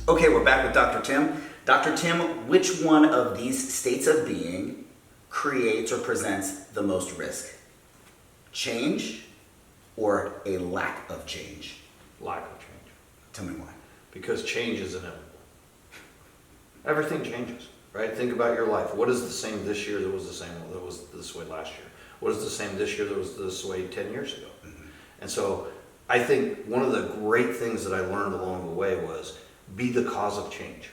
Okay, we're back with Dr. Tim. Dr. Tim, which one of these states of being creates or presents the most risk? Change or a lack of change? Lack of change. Tell me why. Because change is inevitable. Everything changes, right? Think about your life. What is the same this year that was the same that was this way last year? What is the same this year that was this way 10 years ago? And so I think one of the great things that I learned along the way was be the cause of change.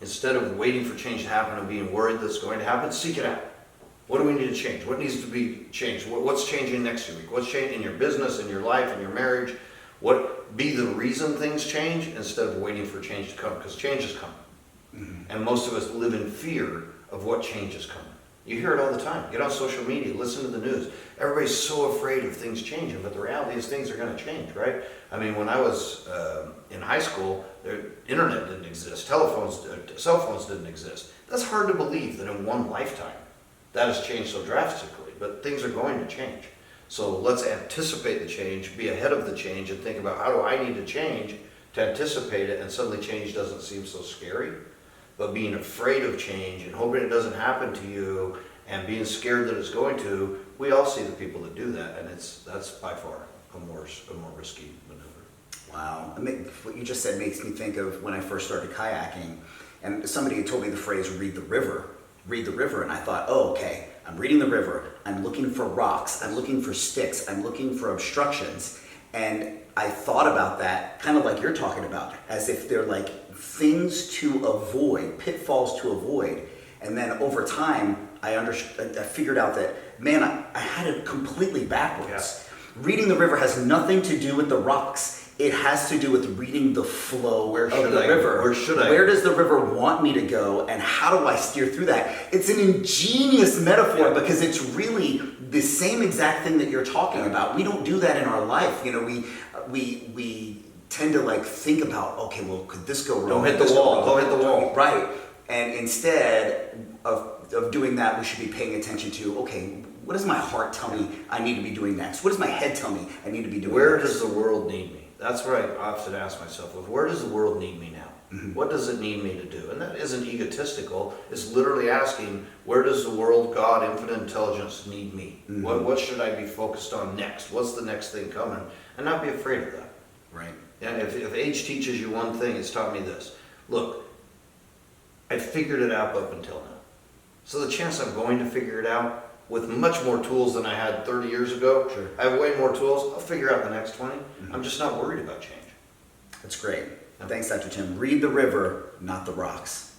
Instead of waiting for change to happen and being worried that it's going to happen, seek it out. What do we need to change? What needs to be changed? What's changing next week? What's changing in your business, in your life, in your marriage? Be the reason things change instead of waiting for change to come, because change is coming. And most of us live in fear of what change is coming. You hear it all the time. Get on social media, listen to the news. Everybody's so afraid of things changing, but the reality is things are going to change, right? I mean, when I was in high school, the internet didn't exist, cell phones didn't exist. That's hard to believe that in one lifetime that has changed so drastically, but things are going to change. So let's anticipate the change, be ahead of the change, and think about how do I need to change to anticipate it, and suddenly change doesn't seem so scary. But being afraid of change and hoping it doesn't happen to you and being scared that it's going to, we all see the people that do that, and that's by far a more risky maneuver. Wow. What you just said makes me think of when I first started kayaking, and somebody had told me the phrase, read the river, and I thought, oh, okay, I'm reading the river, I'm looking for rocks, I'm looking for sticks, I'm looking for obstructions, and I thought about that kind of like you're talking about, as if they're like things to avoid, pitfalls to avoid. And then over time, I figured out that, man, I had it completely backwards. Yeah. Reading the river has nothing to do with the rocks. It has to do with reading the flow of the river. Where should I? Where does the river want me to go, and how do I steer through that? It's an ingenious metaphor because it's really the same exact thing that you're talking about. We don't do that in our life. You know, we tend to like think about, okay, well, could this go wrong? Don't hit the wall. Don't hit the wall. Right. And instead of doing that, we should be paying attention to, okay, what does my heart tell me I need to be doing next? What does my head tell me I need to be doing Where next? does the world need me? That's what I often ask myself, where does the world need me now? What does it need me to do? And that isn't egotistical. It's literally asking, where does the world, God, infinite intelligence need me? What should I be focused on next? What's the next thing coming? And not be afraid of that. Right. And if age teaches you one thing, it's taught me this. Look, I figured it out up until now. So the chance I'm going to figure it out with much more tools than I had 30 years ago, Sure. I have way more tools, I'll figure out the next 20. I'm just not worried about change. That's great. Thanks, Dr. Tim. Read the river, not the rocks.